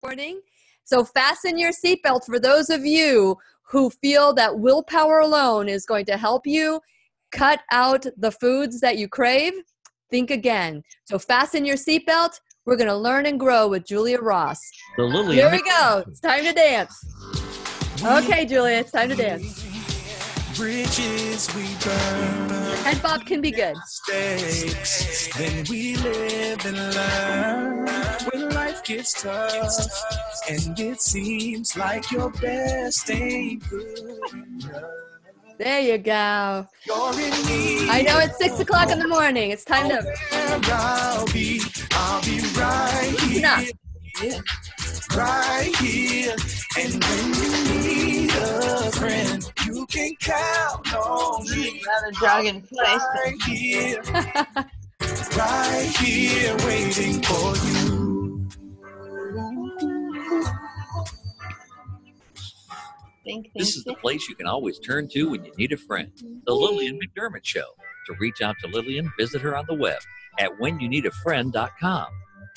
morning. So fasten your seatbelt for those of you who feel that willpower alone is going to help you cut out the foods that you crave. Think again. So fasten your seatbelt. We're going to learn and grow with Julia Ross. The Lillian. Here we go. It's time to dance. Okay, Julia, it's time to dance. Bridges we burn. Head bob can be good. Mistakes. Then we live and learn. When life gets tough and it seems like your best ain't good enough. There you go. You're in need. I know it's 6 o'clock in the morning. It's time to. I'll be right here. Right here. And when you need a friend, you can count on me. Another dragon place. Right here, waiting for you. This is the place you can always turn to when you need a friend. The Lillian McDermott Show. To reach out to Lillian, visit her on the web at whenyouneedafriend.com.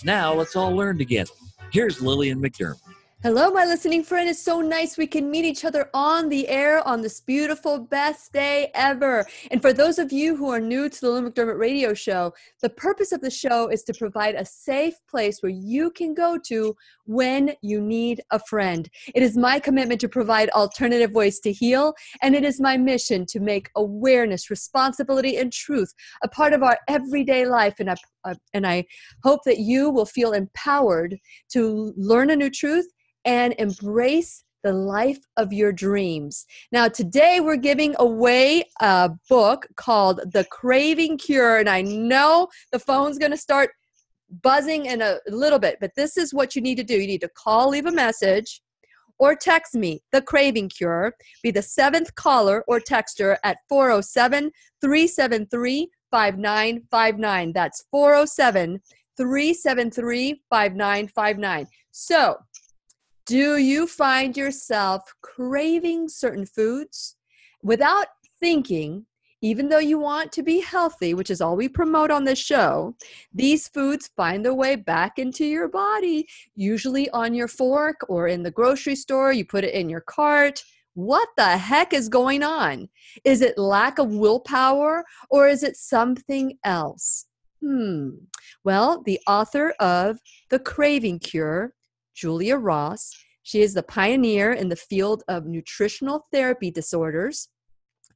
Now let's all learn together. Here's Lillian McDermott. Hello, my listening friend. It's so nice we can meet each other on the air on this beautiful, best day ever. And for those of you who are new to the Lillian McDermott radio show, the purpose of the show is to provide a safe place where you can go to when you need a friend. It is my commitment to provide alternative ways to heal, and it is my mission to make awareness, responsibility, and truth a part of our everyday life. And I hope that you will feel empowered to learn a new truth and embrace the life of your dreams. Now, today we're giving away a book called The Craving Cure, and I know the phone's going to start buzzing in a little bit, but this is what you need to do. You need to call, leave a message, or text me, The Craving Cure. Be the 7th caller or texter at 407-373-5959. That's 407-373-5959. So, do you find yourself craving certain foods without thinking, even though you want to be healthy, which is all we promote on this show? These foods find their way back into your body, usually on your fork or in the grocery store. You put it in your cart. What the heck is going on? Is it lack of willpower, or is it something else? Well, the author of The Craving Cure, Julia Ross. She is the pioneer in the field of nutritional therapy disorders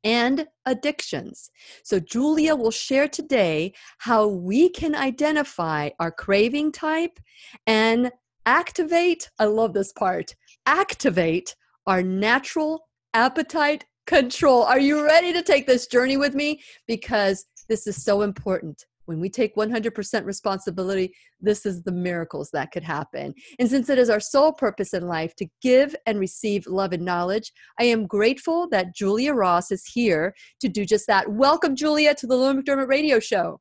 and addictions. So Julia will share today how we can identify our craving type and activate, I love this part, activate our natural appetite control. Are you ready to take this journey with me? Because this is so important. When we take 100% responsibility, this is the miracles that could happen. And since it is our sole purpose in life to give and receive love and knowledge, I am grateful that Julia Ross is here to do just that. Welcome, Julia, to the Lillian McDermott radio show.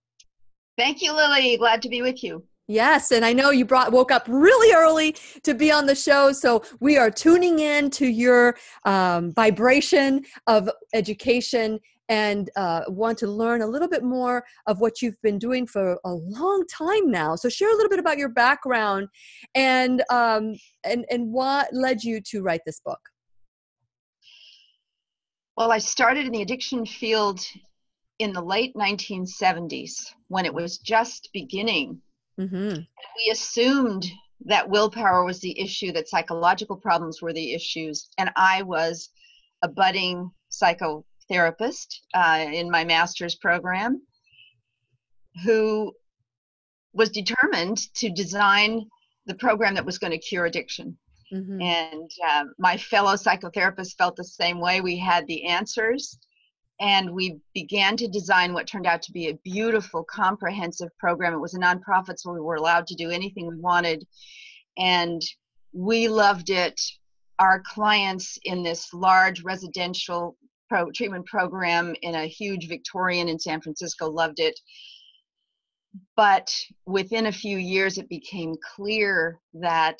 Thank you, Lily. Glad to be with you. Yes, and I know you woke up really early to be on the show, so we are tuning in to your vibration of education and want to learn a little bit more of what you've been doing for a long time now. So share a little bit about your background and what led you to write this book. Well, I started in the addiction field in the late 1970s when it was just beginning. Mm-hmm. We assumed that willpower was the issue, that psychological problems were the issues, and I was a budding psychotherapist in my master's program who was determined to design the program that was going to cure addiction. Mm-hmm. And my fellow psychotherapists felt the same way. We had the answers, and we began to design what turned out to be a beautiful, comprehensive program. It was a nonprofit, so we were allowed to do anything we wanted, and we loved it. Our clients in this large residential treatment program in a huge Victorian in San Francisco loved it. But within a few years, it became clear that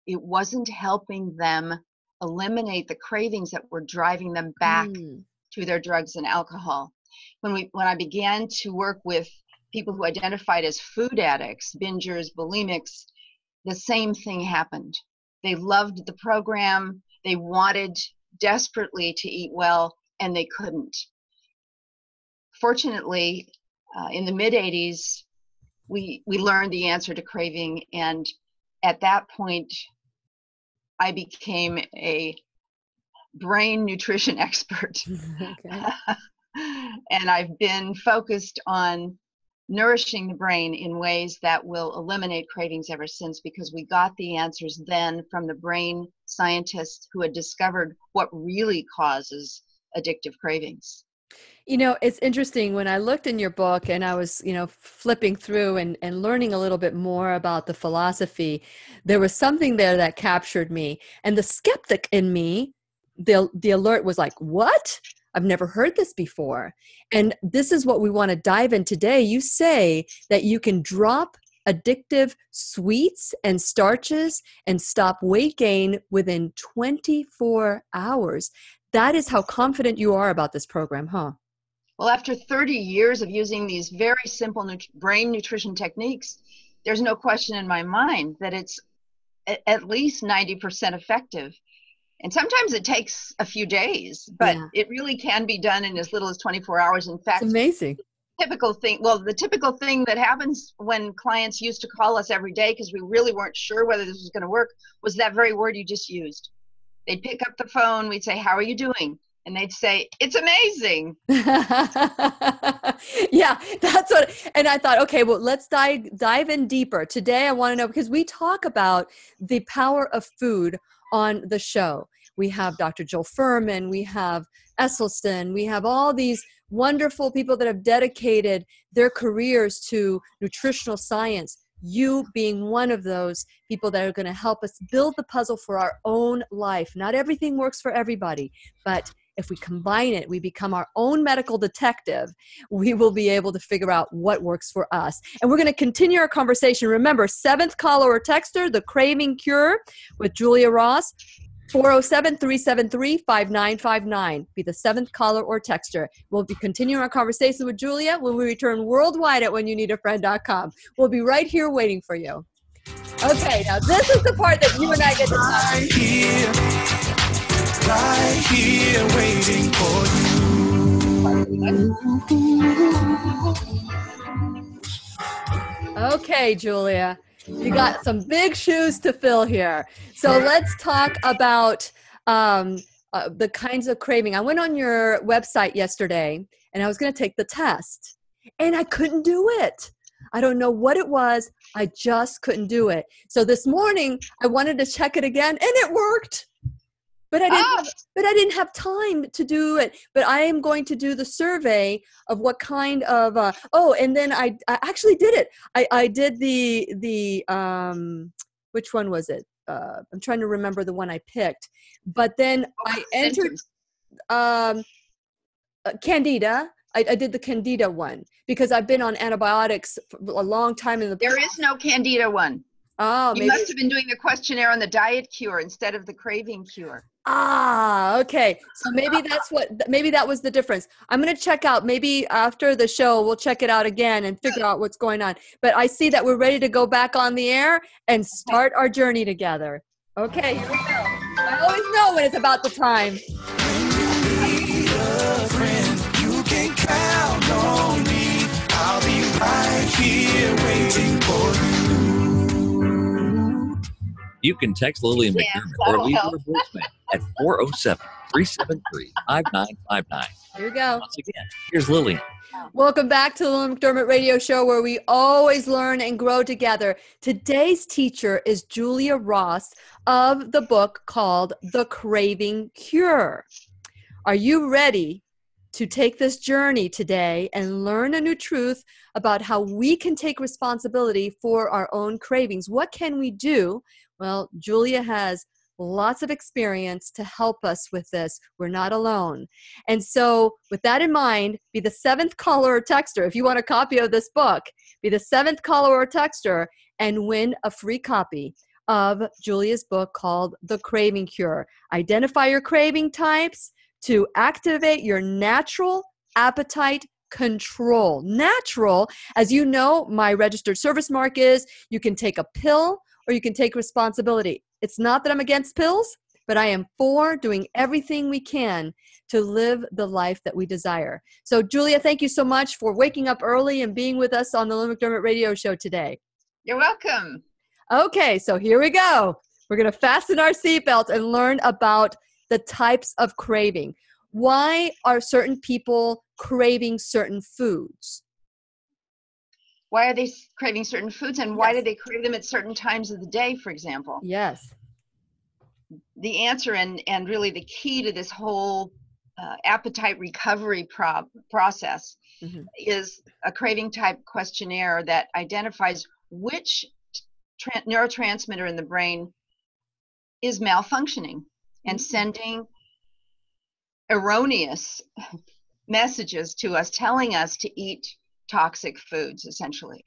it wasn't helping them eliminate the cravings that were driving them back to their drugs and alcohol. When I began to work with people who identified as food addicts, bingers, bulimics, the same thing happened. They loved the program. They wanted desperately to eat well, and they couldn't. Fortunately, in the mid-'80s, we learned the answer to craving, and at that point, I became a brain nutrition expert. Okay. And I've been focused on nourishing the brain in ways that will eliminate cravings ever since, because we got the answers then from the brain scientists who had discovered what really causes addictive cravings. You know, it's interesting when I looked in your book and I was, flipping through and learning a little bit more about the philosophy, there was something there that captured me. And the skeptic in me, the alert was like, what? I've never heard this before. And this is what we want to dive in today. You say that you can drop addictive sweets and starches and stop weight gain within 24 hours. That is how confident you are about this program, huh? Well, after 30 years of using these very simple brain nutrition techniques, there's no question in my mind that it's at least 90% effective. And sometimes it takes a few days, but it really can be done in as little as 24 hours. In fact, it's amazing. The typical thing that happens when clients used to call us every day because we really weren't sure whether this was going to work was that very word you just used. They'd pick up the phone, we'd say, how are you doing? And they'd say, it's amazing. Yeah, that's what, and I thought, okay, well, let's dive in deeper. Today, I want to know, because we talk about the power of food on the show. We have Dr. Joel Furman, we have Esselstyn, we have all these wonderful people that have dedicated their careers to nutritional science. You being one of those people that are going to help us build the puzzle for our own life. Not everything works for everybody, but if we combine it, we become our own medical detective, we will be able to figure out what works for us. And we're going to continue our conversation. Remember, 7th caller or texter, the Craving Cure with Julia Ross, 407-373-5959. Be the 7th caller or texter. We'll be continuing our conversation with Julia when we return worldwide at whenyounneedafriend.com. We'll be right here waiting for you. Okay, now this is the part that you and I get to talk. Right here waiting for you. Okay, Julia, you got some big shoes to fill here. So let's talk about the kinds of craving. I went on your website yesterday and I was going to take the test and I couldn't do it. I don't know what it was. I just couldn't do it. So this morning I wanted to check it again and it worked. But I didn't have time to do it. But I am going to do the survey of what kind of and then I actually did it. I did the which one was it? I'm trying to remember the one I picked. But then I entered Candida. I did the Candida one because I've been on antibiotics for a long time in the There is no Candida one. Oh, you must have been doing the questionnaire on the diet cure instead of the craving cure. Okay. So maybe that was the difference. I'm going to check out, maybe after the show, we'll check it out again and figure out what's going on. But I see that we're ready to go back on the air and start our journey together. Okay, here we go. I always know when it's about the time. You can count on me. I'll be right here waiting for you. You can text Lillian McDermott or leave her a voicemail at 407-373-5959. Here we go. Once again, here's Lillian. Welcome back to the Lillian McDermott Radio Show, where we always learn and grow together. Today's teacher is Julia Ross of the book called The Craving Cure. Are you ready to take this journey today and learn a new truth about how we can take responsibility for our own cravings? What can we do? Well, Julia has lots of experience to help us with this. We're not alone. And so with that in mind, be the 7th caller or texter. If you want a copy of this book, be the 7th caller or texter and win a free copy of Julia's book called The Craving Cure. Identify your craving types to activate your natural appetite control. Natural, as you know, my registered service mark is you can take a pill or you can take responsibility. It's not that I'm against pills, but I am for doing everything we can to live the life that we desire. So, Julia, thank you so much for waking up early and being with us on the Lillian McDermott radio show today. You're welcome. Okay, so here we go. We're going to fasten our seatbelts and learn about the types of craving. Why are certain people craving certain foods? Why are they craving certain foods, and why Yes. do they crave them at certain times of the day, for example? Yes. The answer and really the key to this whole appetite recovery process is a craving type questionnaire that identifies which neurotransmitter in the brain is malfunctioning and sending erroneous messages to us, telling us to eat toxic foods, essentially.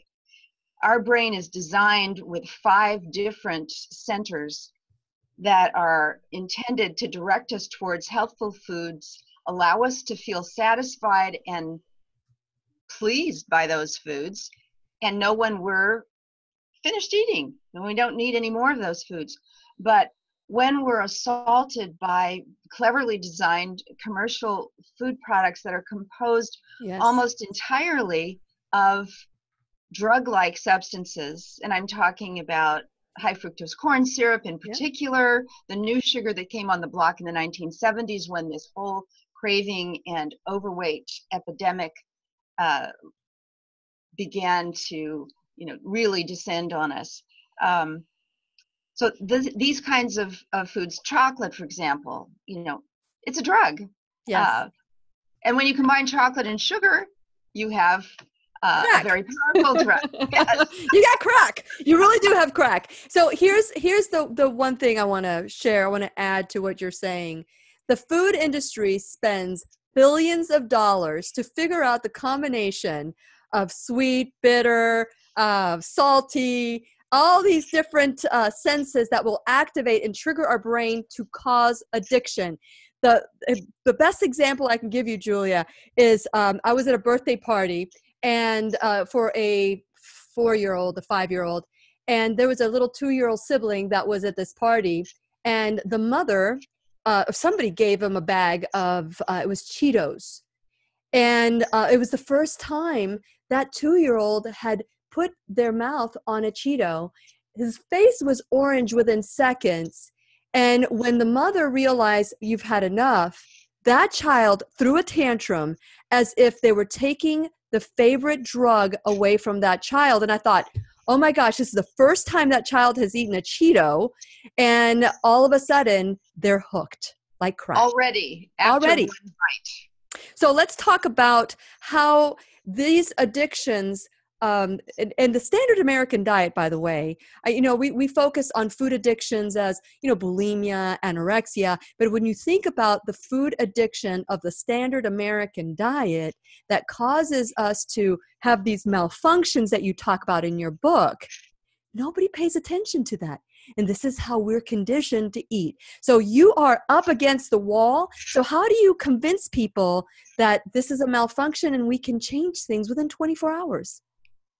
Our brain is designed with 5 different centers that are intended to direct us towards healthful foods, allow us to feel satisfied and pleased by those foods, and know when we're finished eating and we don't need any more of those foods. But when we're assaulted by cleverly designed commercial food products that are composed almost entirely of drug-like substances, and I'm talking about high fructose corn syrup in particular, the new sugar that came on the block in the 1970s when this whole craving and overweight epidemic began to, really descend on us. So these kinds of foods, chocolate, for example, it's a drug. Yes. And when you combine chocolate and sugar, you have a very powerful drug. Yes. You got crack. You really do have crack. So here's the one thing I want to share. I want to add to what you're saying. The food industry spends billions of dollars to figure out the combination of sweet, bitter, salty, all these different senses that will activate and trigger our brain to cause addiction. The best example I can give you, Julia, is I was at a birthday party and for a 4-year-old, a 5-year-old, and there was a little 2-year-old sibling that was at this party, and the mother, somebody gave him a bag of, it was Cheetos. And it was the first time that 2-year-old had put their mouth on a Cheeto. His face was orange within seconds. And when the mother realized you've had enough, that child threw a tantrum as if they were taking the favorite drug away from that child. And I thought, oh my gosh, this is the first time that child has eaten a Cheeto. And all of a sudden, they're hooked like crack. Already. After one bite. So let's talk about how these addictions, and the standard American diet, by the way, we focus on food addictions as, bulimia, anorexia. But when you think about the food addiction of the standard American diet that causes us to have these malfunctions that you talk about in your book, nobody pays attention to that. And this is how we're conditioned to eat. So you are up against the wall. So how do you convince people that this is a malfunction and we can change things within 24 hours?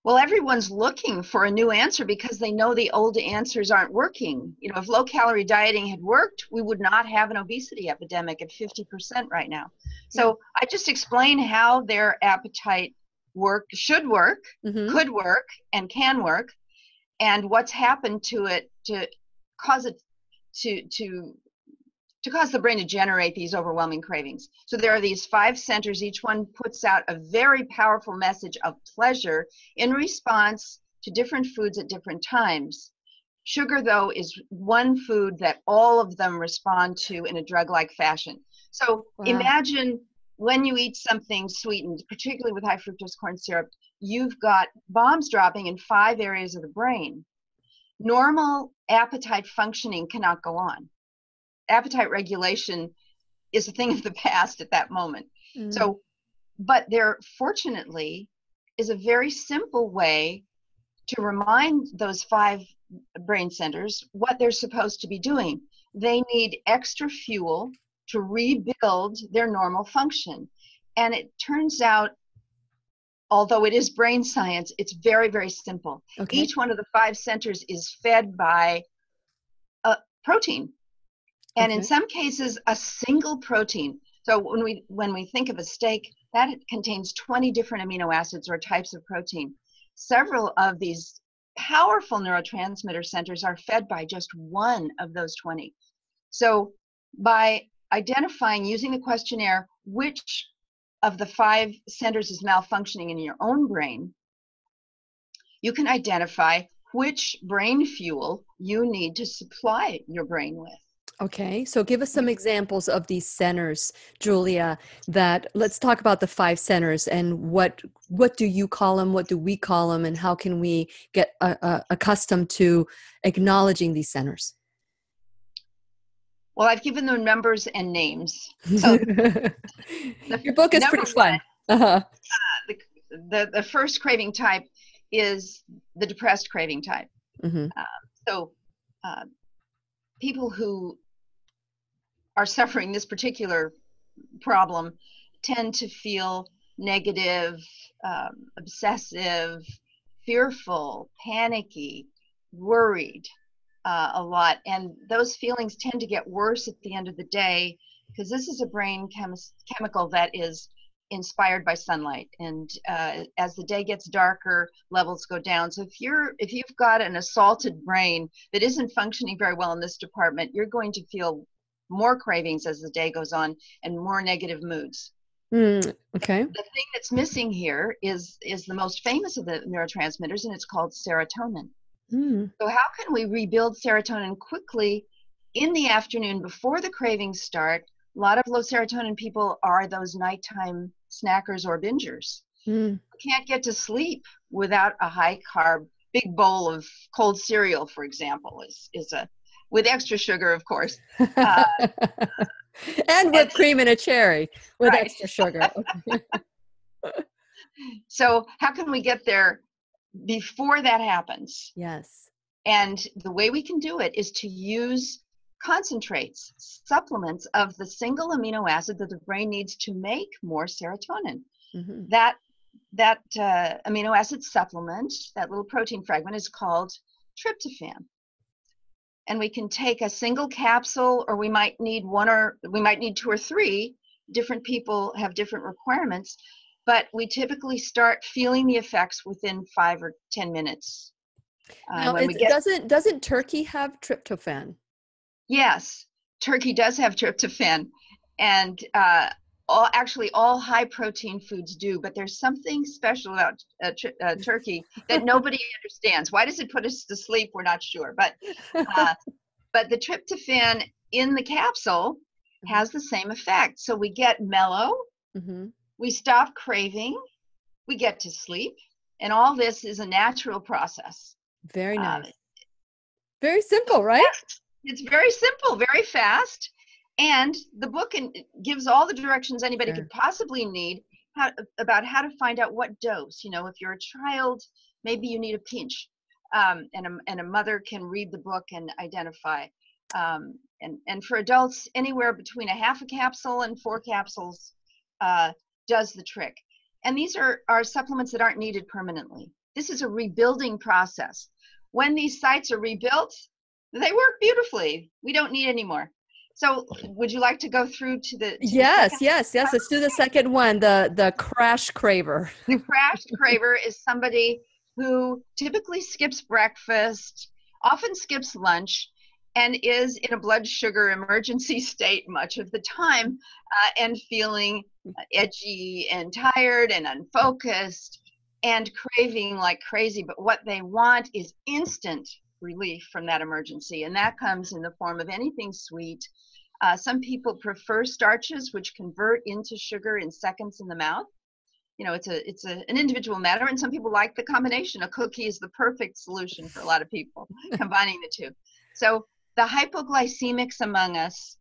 Well, everyone's looking for a new answer because they know the old answers aren't working. If low-calorie dieting had worked, we would not have an obesity epidemic at 50% right now. So I just explain how their appetite should work, could work, and can work, and what's happened to it to cause it to cause the brain to generate these overwhelming cravings. So there are these 5 centers. Each one puts out a very powerful message of pleasure in response to different foods at different times. Sugar, though, is one food that all of them respond to in a drug-like fashion. So imagine when you eat something sweetened, particularly with high fructose corn syrup, you've got bombs dropping in 5 areas of the brain. Normal appetite functioning cannot go on. Appetite regulation is a thing of the past at that moment. So, but there fortunately is a very simple way to remind those 5 brain centers what they're supposed to be doing. They need extra fuel to rebuild their normal function. And it turns out although it is brain science, it's very, very simple. Okay. Each one of the 5 centers is fed by a protein. And in some cases, a single protein. So when we think of a steak, that contains 20 different amino acids or types of protein. Several of these powerful neurotransmitter centers are fed by just one of those 20. So by identifying, using the questionnaire, which of the 5 centers is malfunctioning in your own brain, you can identify which brain fuel you need to supply your brain with. Okay, so give us some examples of these centers, Julia, let's talk about the 5 centers and what do you call them, what do we call them, and how can we get accustomed to acknowledging these centers? Well, I've given them numbers and names. So your book is pretty fun. The first craving type is the depressed craving type. So people who are suffering this particular problem tend to feel negative, obsessive, fearful, panicky, worried a lot. And those feelings tend to get worse at the end of the day because this is a brain chemical that is inspired by sunlight. And as the day gets darker, levels go down. So if you've got an assaulted brain that isn't functioning very well in this department, you're going to feel more cravings as the day goes on and more negative moods. Okay. The thing that's missing here is the most famous of the neurotransmitters, and it's called serotonin. So how can we rebuild serotonin quickly in the afternoon before the cravings start? A lot of low serotonin people are those nighttime snackers or bingers. We can't get to sleep without a high carb, big bowl of cold cereal, for example, with extra sugar, of course. And whipped cream and a cherry with extra sugar. So how can we get there before that happens? Yes. And the way we can do it is to use concentrates, supplements of the single amino acid that the brain needs to make more serotonin. That amino acid supplement, that little protein fragment, is called tryptophan. And we can take a single capsule, or we might need 2 or 3. Different people have different requirements, but we typically start feeling the effects within 5 or 10 minutes. Now, doesn't turkey have tryptophan? Yes, turkey does have tryptophan, and all high protein foods do, but there's something special about turkey that nobody understands. Why does it put us to sleep? We're not sure, but the tryptophan in the capsule has the same effect. So we get mellow, we stop craving, we get to sleep, and all this is a natural process. Very nice. Very simple, right? It's very simple, very fast. And the book gives all the directions anybody could possibly need about how to find out what dose. If you're a child, maybe you need a pinch. And a mother can read the book and identify. And for adults, anywhere between a half a capsule and 4 capsules does the trick. And these are supplements that aren't needed permanently. This is a rebuilding process. When these sites are rebuilt, they work beautifully. We don't need any more. So would you like to go through to the yes. Let's do the second one, the crash craver. The crash craver is somebody who typically skips breakfast, often skips lunch, and is in a blood sugar emergency state much of the time, and feeling edgy and tired and unfocused and craving like crazy. But what they want is instant relief from that emergency, and that comes in the form of anything sweet. Some people prefer starches, which convert into sugar in seconds in the mouth. It's an individual matter, and some people like the combination. A cookie is the perfect solution for a lot of people, combining the two. So the hypoglycemics among us,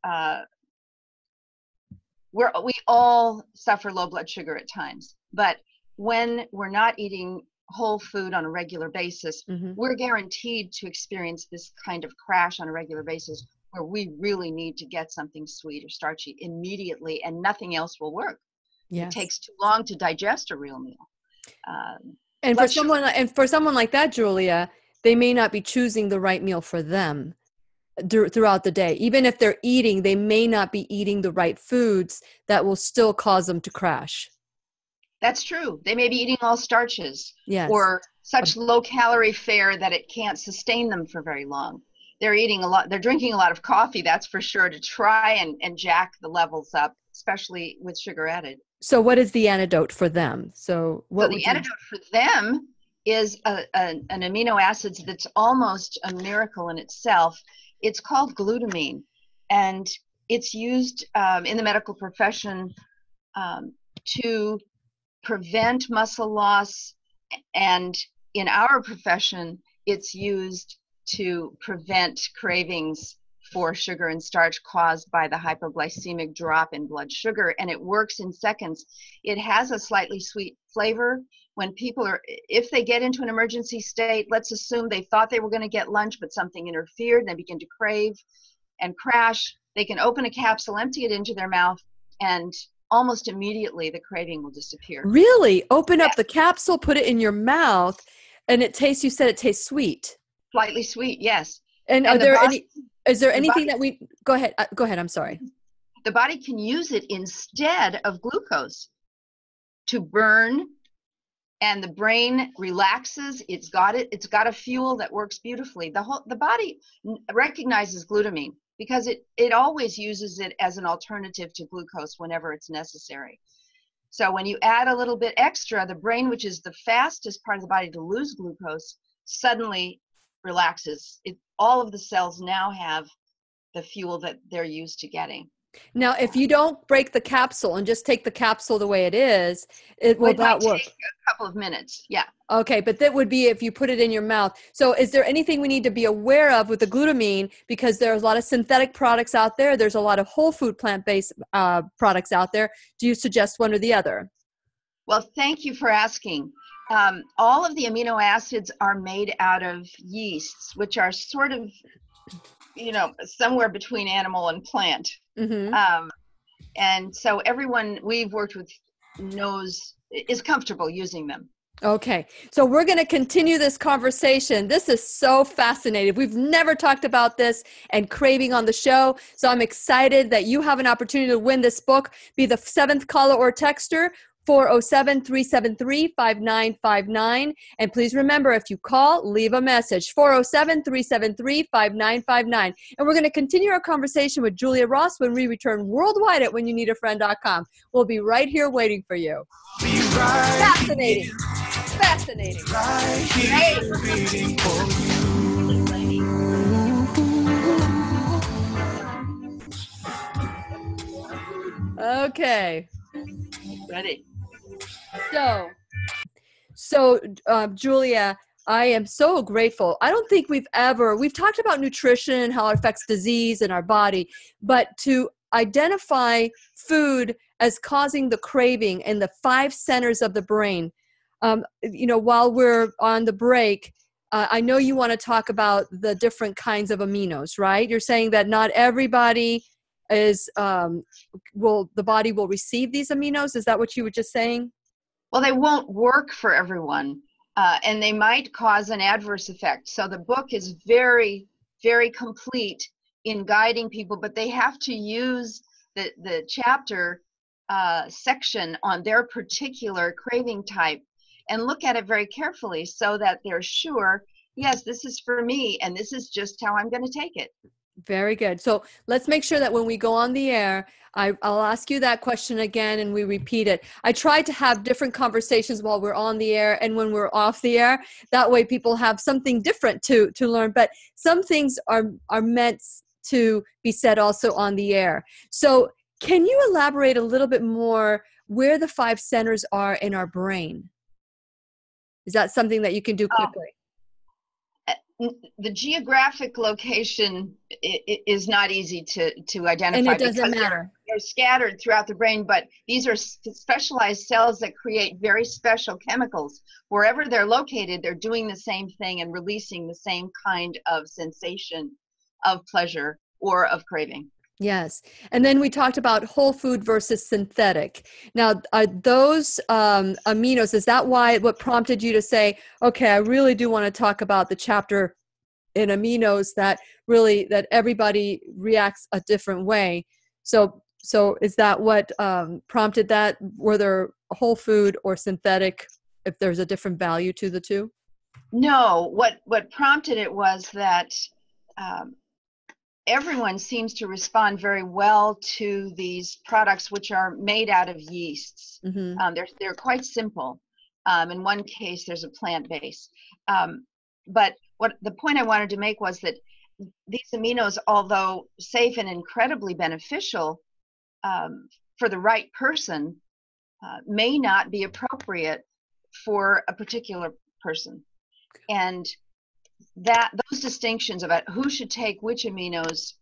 we all suffer low blood sugar at times, but when we're not eating whole food on a regular basis, we're guaranteed to experience this kind of crash on a regular basis where we really need to get something sweet or starchy immediately, and nothing else will work. Yes. It takes too long to digest a real meal. And for someone like that, Julia, they may not be choosing the right meal for them throughout the day. Even if they're eating, they may not be eating the right foods that will still cause them to crash. That's true. They may be eating all starches, yes, or such low calorie fare that it can't sustain them for very long. They're eating a lot, they're drinking a lot of coffee, that's for sure, to try and jack the levels up, especially with sugar added. So what is the antidote for them? So the antidote for them is an amino acid that's almost a miracle in itself. It's called glutamine, and it's used in the medical profession to prevent muscle loss, and in our profession, it's used to prevent cravings for sugar and starch caused by the hypoglycemic drop in blood sugar, and it works in seconds. It has a slightly sweet flavor. When people if they get into an emergency state, let's assume they thought they were going to get lunch, but something interfered, and they begin to crave and crash, they can open a capsule, empty it into their mouth, and almost immediately the craving will disappear. Really? Open up the capsule, put it in your mouth, and you said it tastes sweet. Slightly sweet, yes. And is there anything that we, go ahead, I'm sorry. The body can use it instead of glucose to burn, and the brain relaxes. It's got a fuel that works beautifully. The body recognizes glutamine because it always uses it as an alternative to glucose whenever it's necessary. So when you add a little bit extra, the brain, which is the fastest part of the body to lose glucose, suddenly relaxes. All of the cells now have the fuel that they're used to getting. Now, if you don't break the capsule and just take the capsule the way it is, it might take a couple of minutes. Yeah. Okay, but that would be if you put it in your mouth. So is there anything we need to be aware of with the glutamine? Because there's a lot of synthetic products out there. There's a lot of whole food plant-based products out there. Do you suggest one or the other? Well, thank you for asking. All of the amino acids are made out of yeasts, which are sort of, somewhere between animal and plant. Mm-hmm. And so everyone we've worked with is comfortable using them. Okay, so we're going to continue this conversation. This is so fascinating. We've never talked about this and craving on the show, so I'm excited that you have an opportunity to win this book. Be the 7th caller or texter, 407-373-5959. And please remember, if you call, leave a message, 407-373-5959. And we're going to continue our conversation with Julia Ross when we return worldwide at whenyounneedafriend.com. We'll be right here waiting for you. Fascinating. Fascinating. Right here waiting for you. Okay. Ready. So, Julia, I am so grateful. I don't think we've talked about nutrition and how it affects disease in our body, but to identify food as causing the craving in the 5 centers of the brain. While we're on the break, I know you want to talk about the different kinds of aminos, right? You're saying that not everybody the body will receive these aminos. Is that what you were just saying? Well, they won't work for everyone, and they might cause an adverse effect. So the book is very, very complete in guiding people, but they have to use the chapter section on their particular craving type and look at it very carefully so that they're sure, yes, this is for me, and this is just how I'm going to take it. Very good. So let's make sure that when we go on the air, I'll ask you that question again and we repeat it. I try to have different conversations while we're on the air and when we're off the air. That way people have something different to learn. But some things are meant to be said also on the air. So can you elaborate a little bit more where the 5 centers are in our brain? Is that something that you can do quickly? The geographic location is not easy to identify. And it doesn't matter. They're scattered throughout the brain, but these are specialized cells that create very special chemicals. Wherever they're located, they're doing the same thing and releasing the same kind of sensation of pleasure or of craving. Yes. And then we talked about whole food versus synthetic. Now, are those aminos, is that what prompted you to say, okay, I really do want to talk about the chapter in aminos that everybody reacts a different way? So is that what prompted that? Were there whole food or synthetic, if there's a different value to the two? No, what prompted it was that everyone seems to respond very well to these products, which are made out of yeasts. Mm-hmm. They're quite simple. In one case, there's a plant base. But what the point I wanted to make was that these aminos, although safe and incredibly beneficial for the right person, may not be appropriate for a particular person. And those distinctions about who should take which aminos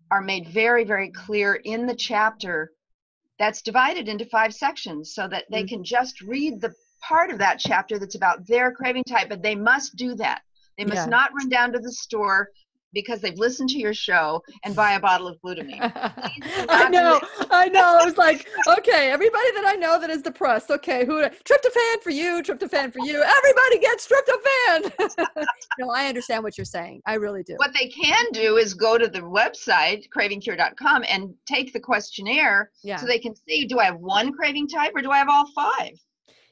are made very, very clear in the chapter that's divided into 5 sections, so that they can just read the part of that chapter that's about their craving type, but they must do that. They must not run down to the store because they've listened to your show and buy a bottle of glutamine. I know. I was like, okay, everybody that I know that is depressed. Okay, tryptophan for you, tryptophan for you. Everybody gets tryptophan. No, I understand what you're saying. I really do. What they can do is go to the website, cravingcure.com, and take the questionnaire so they can see, do I have one craving type or do I have all 5?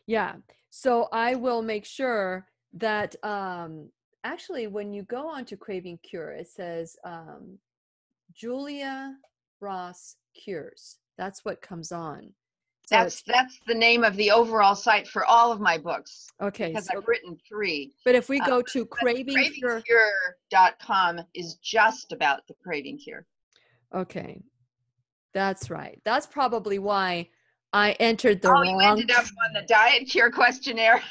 Yeah. So I will make sure that actually, when you go on to Craving Cure, it says Julia Ross Cures. That's what comes on. So that's the name of the overall site for all of my books. Okay. Because I've written 3. But if we go to cravingcure.com is just about the Craving Cure. Okay. That's right. That's probably why I entered the wrong. You ended up on the Diet Cure questionnaire.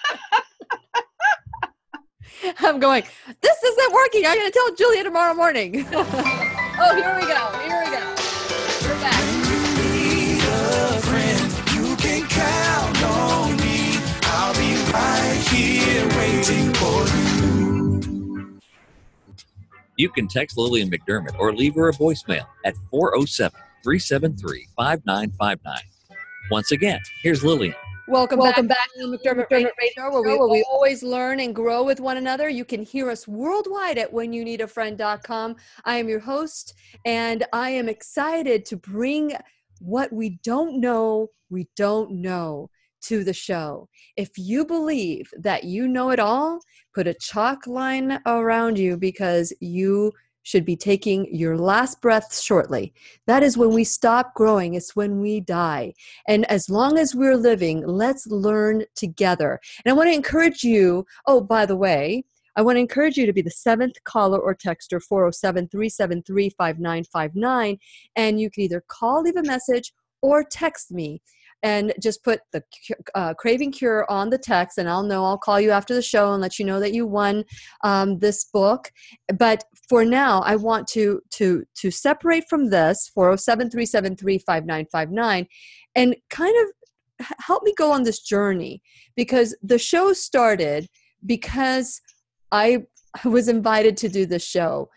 I'm going, this isn't working. I'm going to tell Julia tomorrow morning. Oh, here we go. We're back. When you need a friend, you can count on me. I'll be right here waiting for you. You can text Lillian McDermott or leave her a voicemail at 407-373-5959. Once again, here's Lillian. Welcome back to the McDermott Radio Show, where we always learn and grow with one another. You can hear us worldwide at whenyouneedafriend.com. I am your host, and I am excited to bring what we don't know to the show. If you believe that you know it all, put a chalk line around you, because you should be taking your last breath shortly. That is when we stop growing. It's when we die. And as long as we're living, let's learn together. And I want to encourage you, by the way, I want to encourage you to be the 7th caller or texter, 407-373-5959. And you can either call, leave a message, or text me. And just put the Craving Cure on the text, and I'll call you after the show and let you know that you won this book. But for now, I want to separate from this, 407-373-5959, and kind of help me go on this journey, because the show started because I was invited to do this show.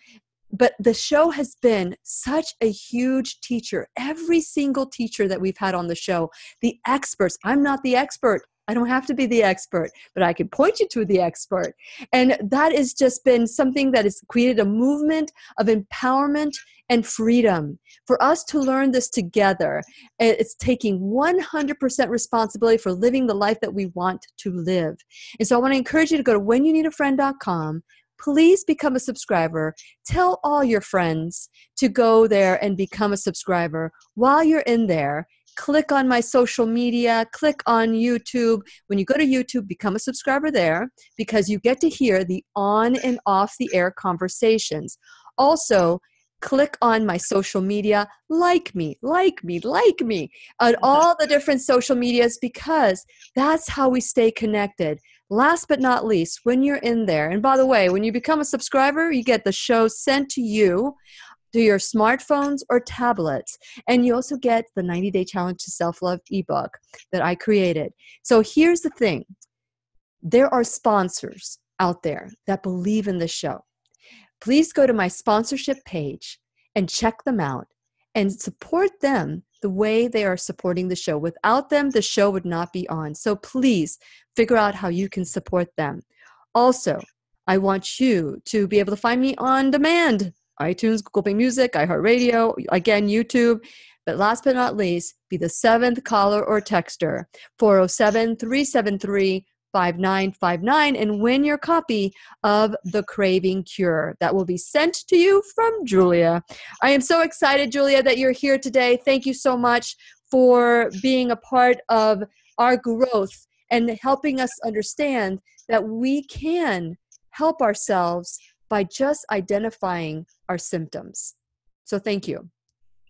But the show has been such a huge teacher. Every single teacher that we've had on the show, the experts. I'm not the expert. I don't have to be the expert, but I can point you to the expert. And that has just been something that has created a movement of empowerment and freedom for us to learn this together. It's taking 100% responsibility for living the life that we want to live. And so I want to encourage you to go to whenyouneedafriend.com. Please become a subscriber. Tell all your friends to go there and become a subscriber. While you're in there, click on my social media, click on YouTube. When you go to YouTube, become a subscriber there, because you get to hear the on and off the air conversations. Also, click on my social media, like me on all the different social medias, because that's how we stay connected. Last but not least, when you're in there, and by the way, when you become a subscriber, you get the show sent to you to your smartphones or tablets. And you also get the 90-Day Challenge to Self-Love ebook that I created. So here's the thing. There are sponsors out there that believe in the show. Please go to my sponsorship page and check them out and support them the way they are supporting the show. Without them, the show would not be on. So please figure out how you can support them. Also, I want you to be able to find me on demand. iTunes, Google Play Music, iHeartRadio, again, YouTube. But last but not least, be the 7th caller or texter, 407-373-5959, and win your copy of The Craving Cure. That will be sent to you from Julia. I am so excited, Julia, that you're here today. Thank you so much for being a part of our growth and helping us understand that we can help ourselves by just identifying our symptoms. So thank you.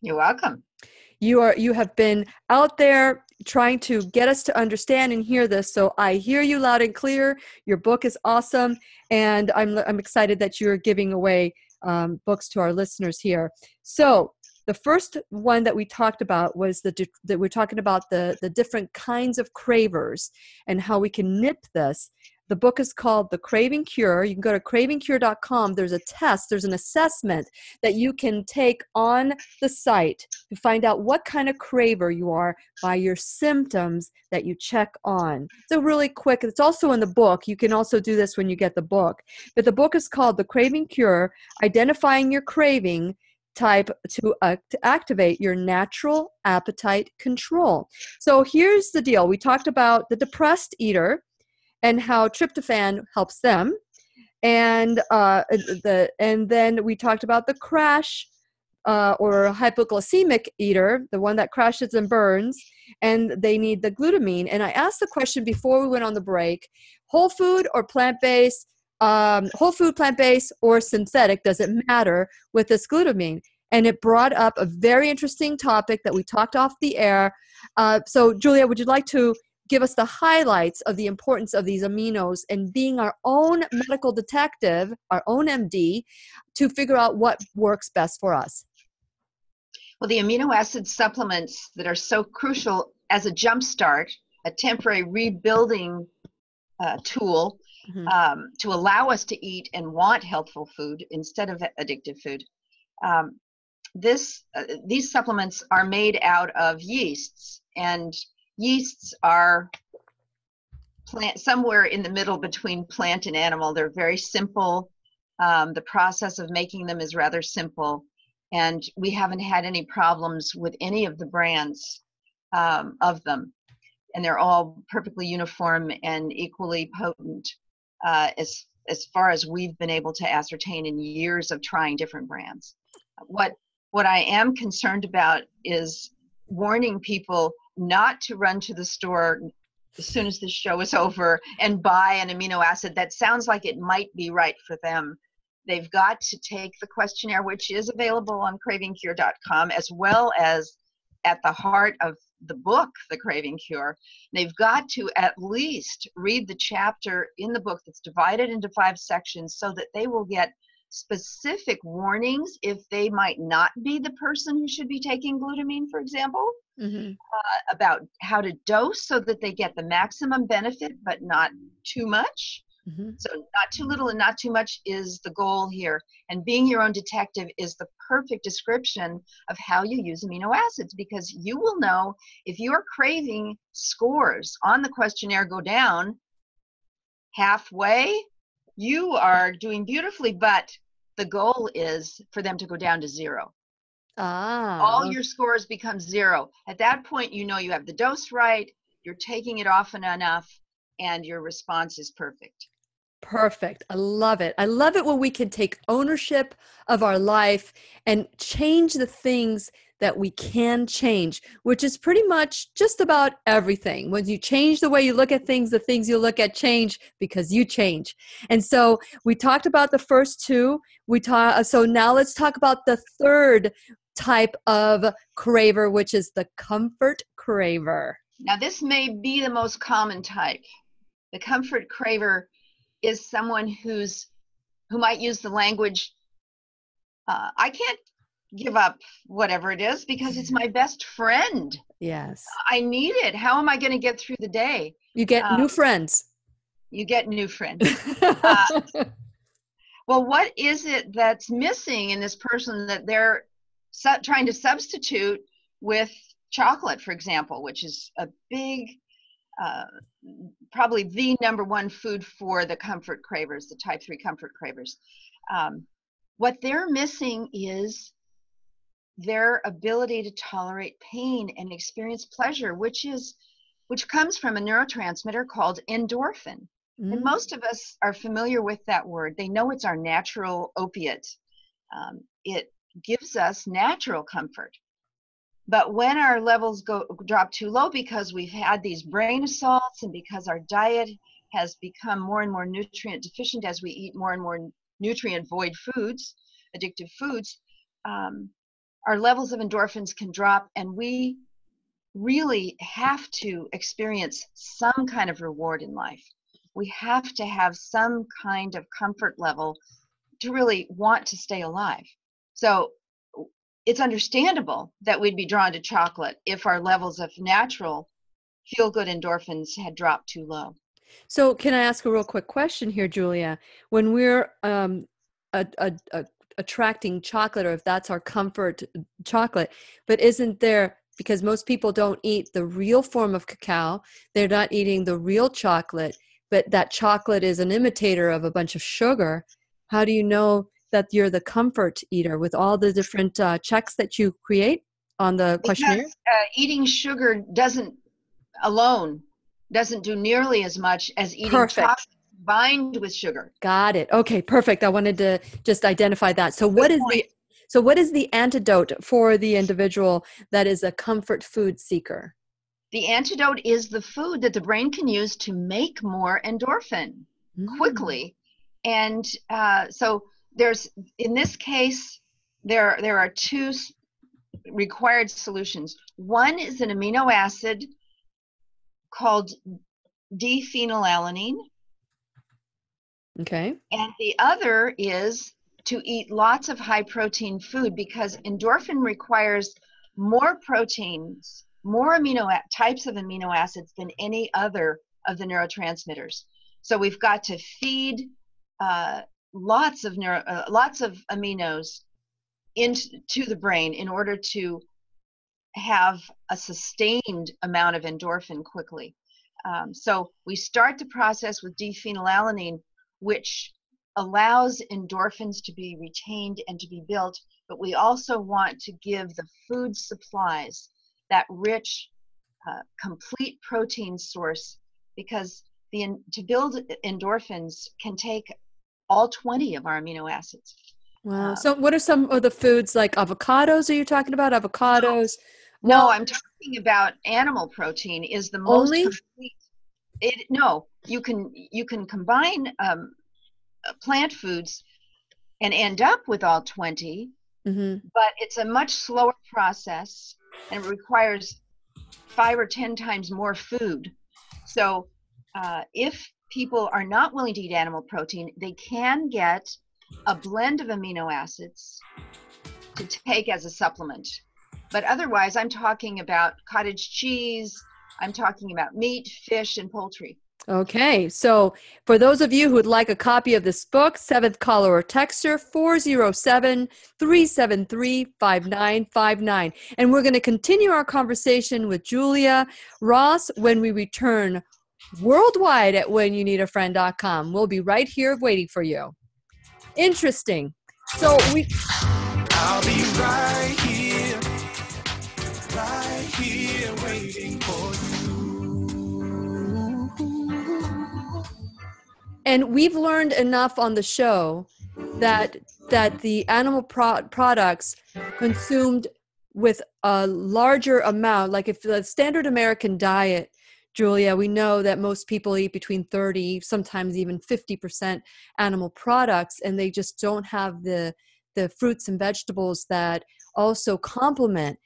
You're welcome. You have been out there trying to get us to understand and hear this. So I hear you loud and clear. Your book is awesome. And I'm excited that you're giving away books to our listeners here. So the first one that we talked about was that we're talking about the different kinds of cravers and how we can nip this. The book is called The Craving Cure. You can go to cravingcure.com. There's a test, there's an assessment that you can take on the site to find out what kind of craver you are by your symptoms that you check on. So really quick, it's also in the book. You can also do this when you get the book. But the book is called The Craving Cure, Identifying Your Craving Type to activate your natural appetite control. So here's the deal. We talked about the depressed eater and how tryptophan helps them. And then we talked about the crash or hypoglycemic eater, the one that crashes and burns, and they need the glutamine. And I asked the question before we went on the break, whole food or plant-based, whole food, plant-based, or synthetic, does it matter with this glutamine? And it brought up a very interesting topic that we talked off the air. So Julia, would you like to give us the highlights of the importance of these aminos and being our own medical detective, our own MD, to figure out what works best for us? Well, the amino acid supplements that are so crucial as a jumpstart, a temporary rebuilding tool to allow us to eat and want healthful food instead of addictive food. These supplements are made out of yeasts, and yeasts are somewhere in the middle between plant and animal. They're very simple. The process of making them is rather simple, and we haven't had any problems with any of the brands of them. And they're all perfectly uniform and equally potent as far as we've been able to ascertain in years of trying different brands. What I am concerned about is warning people not to run to the store as soon as the show is over and buy an amino acid that sounds like it might be right for them. They've got to take the questionnaire, which is available on cravingcure.com, as well as at the heart of the book, The Craving Cure. They've got to at least read the chapter in the book that's divided into 5 sections so that they will get specific warnings if they might not be the person who should be taking glutamine, for example, about how to dose so that they get the maximum benefit but not too much. So not too little and not too much is the goal here. And being your own detective is the perfect description of how you use amino acids, because you will know if your craving scores on the questionnaire go down halfway, you are doing beautifully, but the goal is for them to go down to 0. All your scores become 0. At that point, you know you have the dose right, you're taking it often enough, and your response is perfect. Perfect. I love it. I love it when we can take ownership of our life and change the things that we can change, which is pretty much just about everything. When you change the way you look at things, the things you look at change because you change. And so we talked about the first 2. So now let's talk about the third type of craver, which is the Comfort Craver. Now this may be the most common type. The Comfort Craver is someone who might use the language, I can't give up whatever it is because it's my best friend. Yes. I need it. How am I going to get through the day? You get new friends. You get new friends. Well, what is it that's missing in this person that they're trying to substitute with chocolate, for example, which is a big, probably the number one food for the comfort cravers, the type 3 comfort cravers. What they're missing is their ability to tolerate pain and experience pleasure, which comes from a neurotransmitter called endorphin. And most of us are familiar with that word. They know it's our natural opiate. It gives us natural comfort. But when our levels drop too low because we've had these brain assaults and because our diet has become more and more nutrient deficient as we eat more and more nutrient void foods, addictive foods, our levels of endorphins can drop, and we really have to experience some kind of reward in life. We have to have some kind of comfort level to really want to stay alive. So it's understandable that we'd be drawn to chocolate if our levels of natural feel-good endorphins had dropped too low. So can I ask a real quick question here, Julia? When we're attracting chocolate, or if that's our comfort chocolate, but isn't there, because most people don't eat the real form of cacao, they're not eating the real chocolate, but that chocolate is an imitator of a bunch of sugar. How do you know that you're the comfort eater with all the different checks that you create on the questionnaire? Because eating sugar doesn't do nearly as much as eating chocolate combined with sugar. Got it. Okay, perfect. I wanted to just identify that. So what is the antidote for the individual that is a comfort food seeker? The antidote is the food that the brain can use to make more endorphin quickly. And so in this case, there are two required solutions. One is an amino acid called D-phenylalanine. Okay. And the other is to eat lots of high protein food, because endorphin requires more proteins, more types of amino acids than any other of the neurotransmitters. So we've got to feed lots of aminos into the brain in order to have a sustained amount of endorphin quickly. So we start the process with D-phenylalanine, which allows endorphins to be retained and to be built, but we also want to give the food supplies that rich, complete protein source, because to build endorphins can take all 20 of our amino acids. Wow. So what are some of the foods, like avocados? Are you talking about avocados? No, I'm talking about animal protein is the most complete. No, you can combine plant foods and end up with all 20, but it's a much slower process and it requires 5 or 10 times more food. So if people are not willing to eat animal protein, they can get a blend of amino acids to take as a supplement. But otherwise, I'm talking about cottage cheese, I'm talking about meat, fish, and poultry. Okay, so for those of you who would like a copy of this book, 7th caller or texter, 407-373-5959. And we're going to continue our conversation with Julia Ross when we return worldwide at whenyouneedafriend.com. We'll be right here waiting for you. Interesting. So I'll be right here waiting for you. And we've learned enough on the show that the animal products consumed with a larger amount, like if the standard American diet, Julia, we know that most people eat between 30, sometimes even 50% animal products, and they just don't have the fruits and vegetables that also complement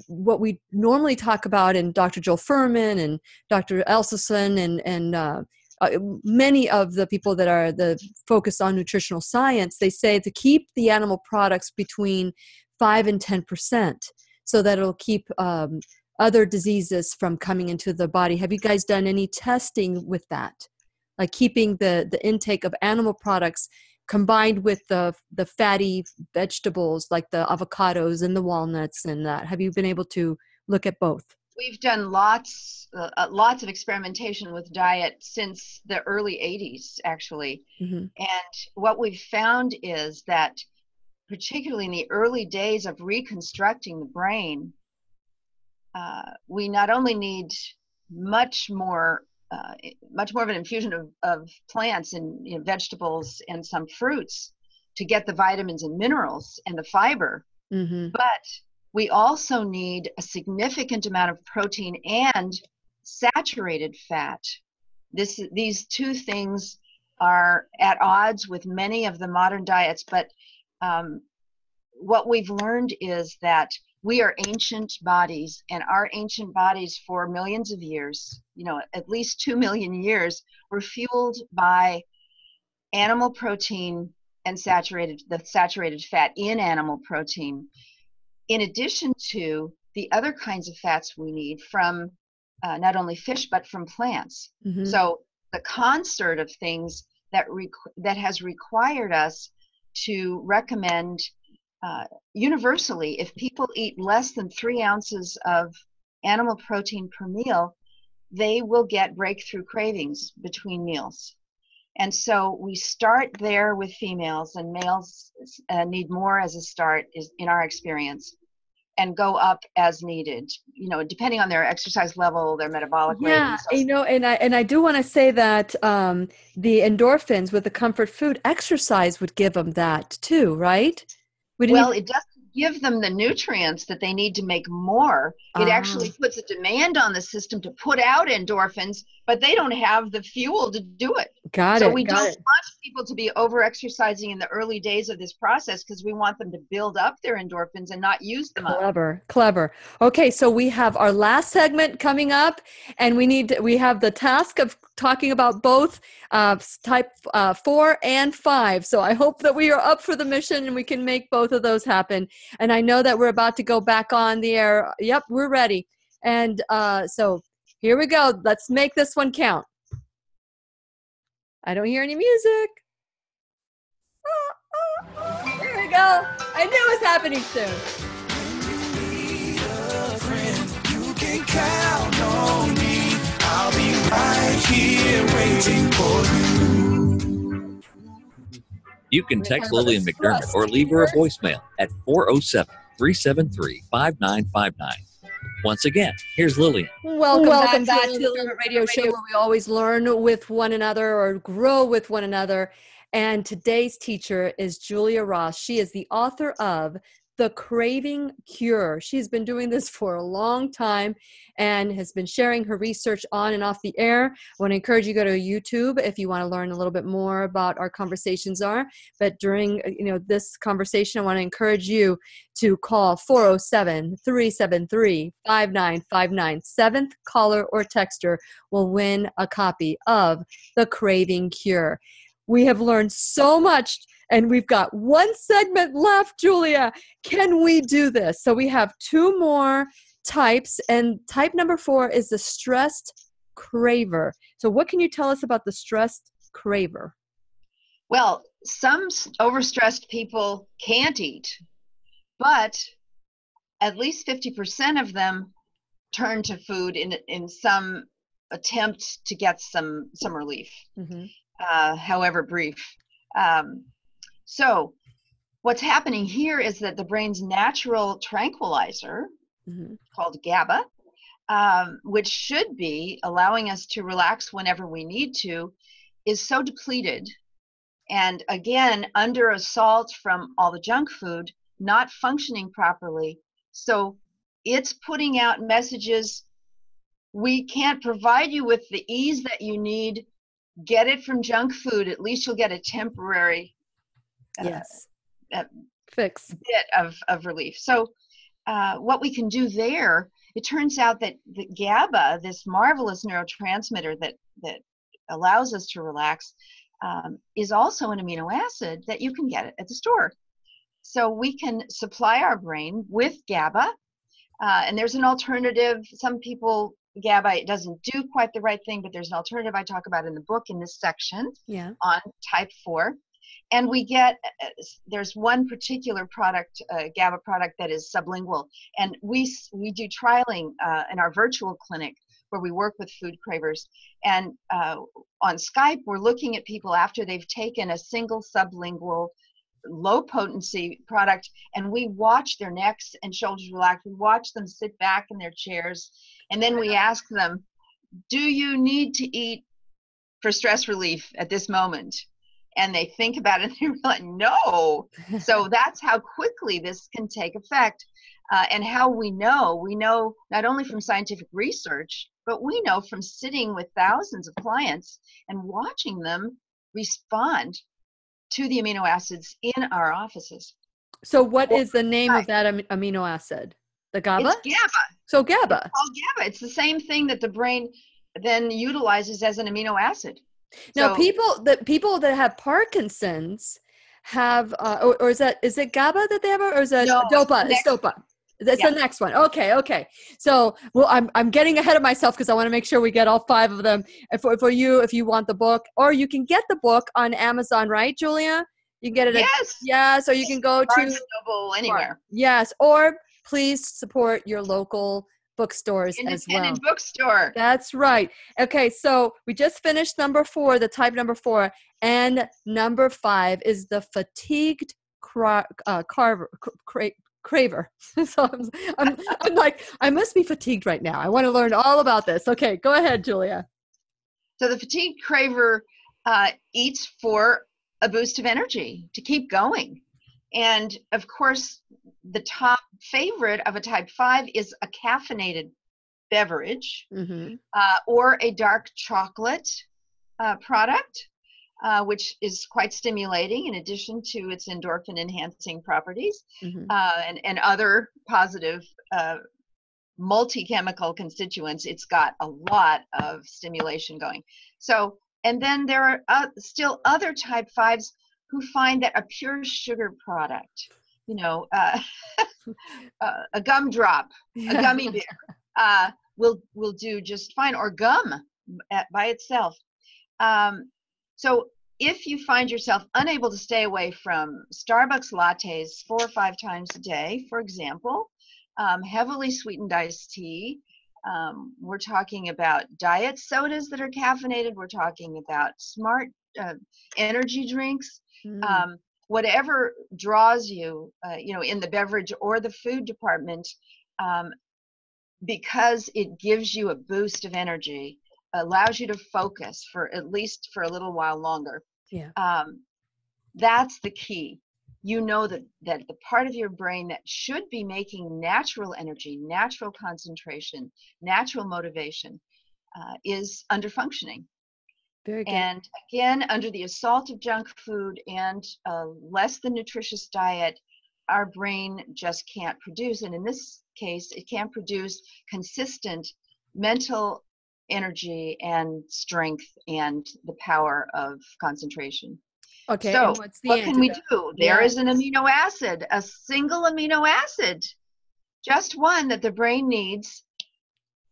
what we normally talk about in Dr. Joel Fuhrman and Dr. Elsison and many of the people that are focused on nutritional science. They say to keep the animal products between 5 and 10%, so that it'll keep other diseases from coming into the body. Have you guys done any testing with that? Like keeping the intake of animal products combined with the fatty vegetables like the avocados and the walnuts and that? Have you been able to look at both? We've done lots of experimentation with diet since the early 80s, actually. Mm-hmm. And what we've found is that, particularly in the early days of reconstructing the brain, we not only need much more of an infusion of plants and vegetables and some fruits to get the vitamins and minerals and the fiber, Mm-hmm. but we also need a significant amount of protein and saturated fat. These two things are at odds with many of the modern diets, but what we've learned is that we are ancient bodies, and our ancient bodies for millions of years, at least 2 million years, were fueled by animal protein and the saturated fat in animal protein, in addition to the other kinds of fats we need from not only fish, but from plants. Mm-hmm. So the concert of things that has required us to recommend universally, if people eat less than 3 ounces of animal protein per meal, they will get breakthrough cravings between meals. And so we start there with females, and males need more as a start, in our experience, and go up as needed, depending on their exercise level, their metabolic rate. Yeah, and I do want to say that the endorphins with the comfort food exercise would give them that too, right? It doesn't give them the nutrients that they need to make more. It actually puts a demand on the system to put out endorphins, but they don't have the fuel to do it. So we don't want people to be over-exercising in the early days of this process, because we want them to build up their endorphins and not use them up. Clever. Okay, so we have our last segment coming up, and we have the task of talking about both type 4 and 5. So I hope that we are up for the mission and we can make both of those happen. And I know that we're about to go back on the air. Yep, we're ready. And so here we go. Let's make this one count. I don't hear any music. There we go. I knew it was happening soon. You can count on me. I'll be right here waiting for you. You can text Lillian McDermott or leave her a voicemail at 407-373-5959. Once again, here's Lillian. Welcome back to the Lillian Radio Show, where we always learn with one another or grow with one another. And today's teacher is Julia Ross. She is the author of The Craving Cure. She's been doing this for a long time and has been sharing her research on and off the air. I want to encourage you to go to YouTube if you want to learn a little bit more about our conversations are. But during this conversation, I want to encourage you to call 407-373-5959. 7th caller or texter will win a copy of The Craving Cure. We have learned so much, and we've got one segment left, Julia. Can we do this? So we have 2 more types, and type number 4 is the Stressed Craver. So what can you tell us about the Stressed Craver? Well, some overstressed people can't eat, but at least 50% of them turn to food in some attempt to get some relief. Mm-hmm. However brief. So what's happening here is that the brain's natural tranquilizer, mm-hmm. called GABA, which should be allowing us to relax whenever we need to, is so depleted. And again, under assault from all the junk food, not functioning properly. So it's putting out messages: we can't provide you with the ease that you need. Get it from junk food. At least you'll get a temporary fix bit of relief. So what we can do there, it turns out that the GABA, this marvelous neurotransmitter that allows us to relax, is also an amino acid that you can get at the store. So we can supply our brain with GABA, and there's an alternative. Some people, GABA, it doesn't do quite the right thing, but there's an alternative I talk about in the book in this section on type 4. And we get, there's one particular product, GABA product, that is sublingual. And we do trialing in our virtual clinic where we work with food cravers. And on Skype, we're looking at people after they've taken a single sublingual low potency product, and we watch their necks and shoulders relax. We watch them sit back in their chairs, and then we ask them, do you need to eat for stress relief at this moment? And they think about it and they're like, no. So that's how quickly this can take effect. And how we know not only from scientific research, but we know from sitting with thousands of clients and watching them respond to the amino acids in our offices. So what is the name of that amino acid? The GABA? It's GABA. So GABA. It's called GABA. It's the same thing that the brain then utilizes as an amino acid. Now, people that have Parkinson's have, or is it GABA that they have, or is it DOPA? It's DOPA. That's the next one. Okay. So, well, I'm getting ahead of myself because I want to make sure we get all 5 of them. For you, if you want the book, or you can get the book on Amazon, right, Julia? You can get it. Yes. So you can go Barnes to Noble, anywhere. Yes. Or please support your local bookstores as well. Independent bookstore. That's right. Okay. So we just finished number 4, the type number 4, and number 5 is the fatigued craver. So I'm like, I must be fatigued right now. I want to learn all about this. Okay, go ahead, Julia. So the fatigued craver eats for a boost of energy to keep going. And of course, the top favorite of a type 5 is a caffeinated beverage, or a dark chocolate product, which is quite stimulating in addition to its endorphin enhancing properties, and other positive multi-chemical constituents. It's got a lot of stimulation going. So, and then there are still other type 5s who find that a pure sugar product, a gumdrop, a gummy bear, will do just fine, or gum by itself. So if you find yourself unable to stay away from Starbucks lattes 4 or 5 times a day, for example, heavily sweetened iced tea, we're talking about diet sodas that are caffeinated, we're talking about smart energy drinks, whatever draws you, in the beverage or the food department, because it gives you a boost of energy, allows you to focus for at least for a little while longer. That's the key. That the part of your brain that should be making natural energy, natural concentration, natural motivation, is under functioning. Very good. And again, under the assault of junk food and less than nutritious diet, our brain just can't produce. And in this case, it can't produce consistent mental energy and strength and the power of concentration. Okay. So what can we antidote? do? There is an amino acid, a single amino acid, just one that the brain needs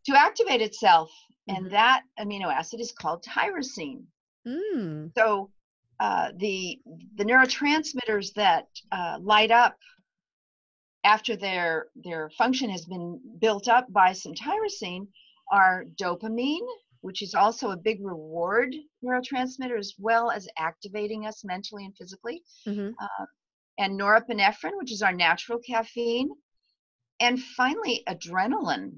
to activate itself. And that amino acid is called tyrosine. So the neurotransmitters that light up after their function has been built up by some tyrosine are dopamine, which is also a big reward neurotransmitter, as well as activating us mentally and physically, and norepinephrine, which is our natural caffeine, and finally adrenaline.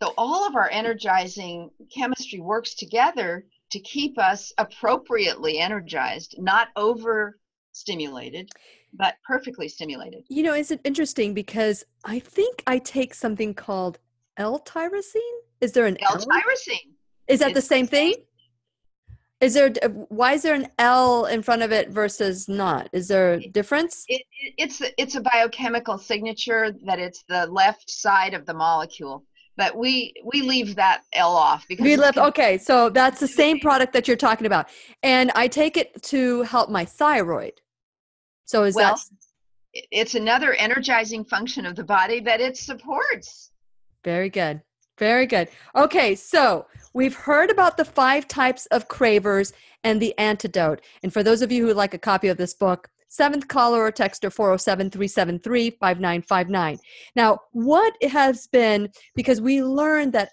So all of our energizing chemistry works together to keep us appropriately energized, not overstimulated, but perfectly stimulated. It's interesting because I think I take something called L-tyrosine. Is there an L-tyrosine? Is that the same thing? Why is there an L in front of it versus not? Is there a difference? It's a biochemical signature that it's the left side of the molecule. But we leave that L off because okay, so that's the same product that you're talking about, and I take it to help my thyroid. So it's another energizing function of the body that it supports. Very good. Very good. Okay, so we've heard about the 5 types of cravers and the antidote. And for those of you who would like a copy of this book, 7th caller or texter 407-373-5959. Now, what has been, because we learned that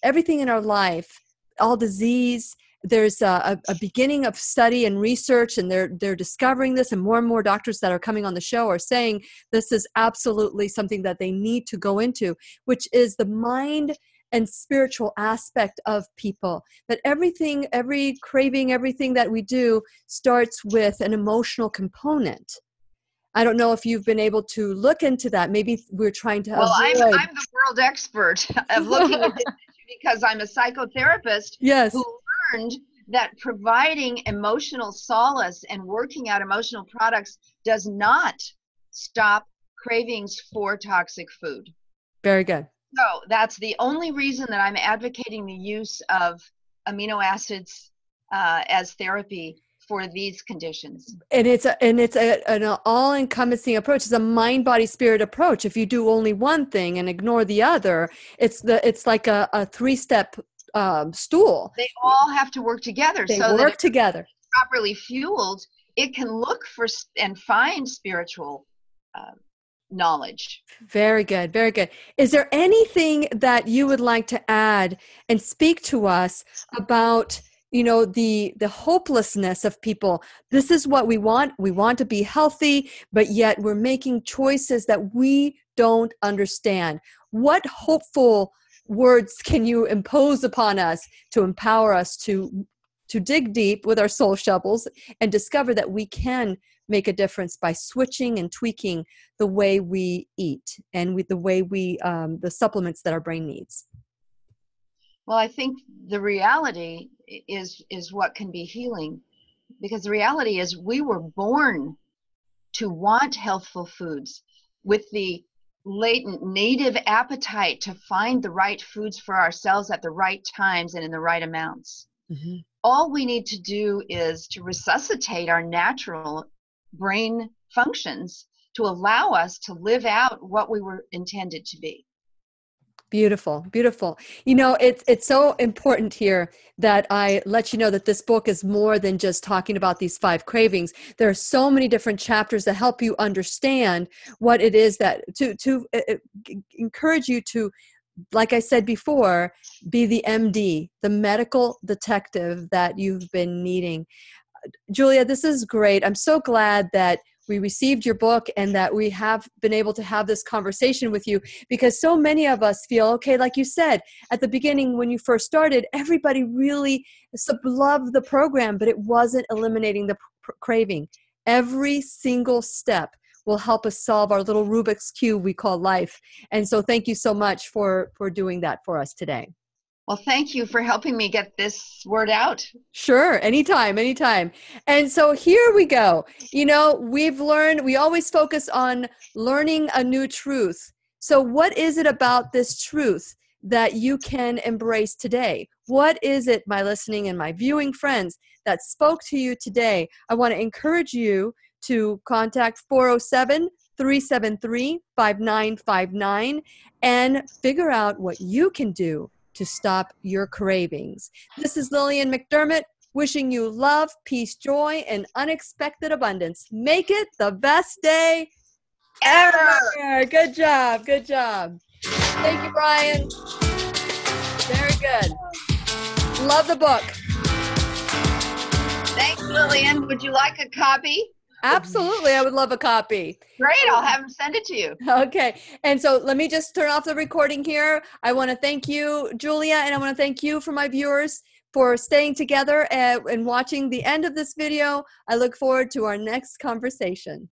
everything in our life, all disease, there's a beginning of study and research, and they're discovering this, and more doctors that are coming on the show are saying this is absolutely something that they need to go into, which is the mind and spiritual aspect of people. That everything, every craving, everything that we do starts with an emotional component. I don't know if you've been able to look into that. Maybe we're trying to Well, avoid. I'm the world expert of looking at this because I'm a psychotherapist Yes. who learned that providing emotional solace and working out emotional products does not stop cravings for toxic food. Very good. So that's the only reason that I'm advocating the use of amino acids as therapy for these conditions. And it's an all-encompassing approach. It's a mind, body, spirit approach. If you do only one thing and ignore the other, it's like a 3-step stool. They all have to work together. They so work that together. Properly fueled, it can look for and find spiritual knowledge. Very good. Very good. Is there anything that you would like to add and speak to us about, the hopelessness of people? This is what we want. We want to be healthy, but yet we're making choices that we don't understand. What hopeful words can you impose upon us to empower us to dig deep with our soul shovels and discover that we can make a difference by switching and tweaking the way we eat and with the way the supplements that our brain needs? Well, I think the reality is what can be healing, because the reality is we were born to want healthful foods with the latent native appetite to find the right foods for ourselves at the right times and in the right amounts. Mm-hmm. All we need to do is to resuscitate our natural brain functions to allow us to live out what we were intended to be. Beautiful, beautiful. It's so important here that I let you know that this book is more than just talking about these 5 cravings. There are so many different chapters that help you understand what it is that to encourage you to, like I said before, be the MD, the medical detective that you've been needing. Julia, this is great. I'm so glad that we received your book and that we have been able to have this conversation with you, because so many of us feel, okay, like you said, at the beginning when you first started, everybody really loved the program, but it wasn't eliminating the craving. Every single step will help us solve our little Rubik's Cube we call life. And so thank you so much for doing that for us today. Well, thank you for helping me get this word out. Sure. Anytime. And so here we go. We've learned, we always focus on learning a new truth. So what is it about this truth that you can embrace today? What is it, my listening and my viewing friends, that spoke to you today? I want to encourage you to contact 407-373-5959 and figure out what you can do to stop your cravings. This is Lillian McDermott, wishing you love, peace, joy, and unexpected abundance. Make it the best day ever. Good job. Thank you, Brian. Very good. Love the book. Thanks, Lillian. Would you like a copy? Absolutely. I would love a copy. Great. I'll have them send it to you. Okay. And so let me just turn off the recording here. I want to thank you, Julia, and I want to thank you for my viewers for staying together and watching the end of this video. I look forward to our next conversation.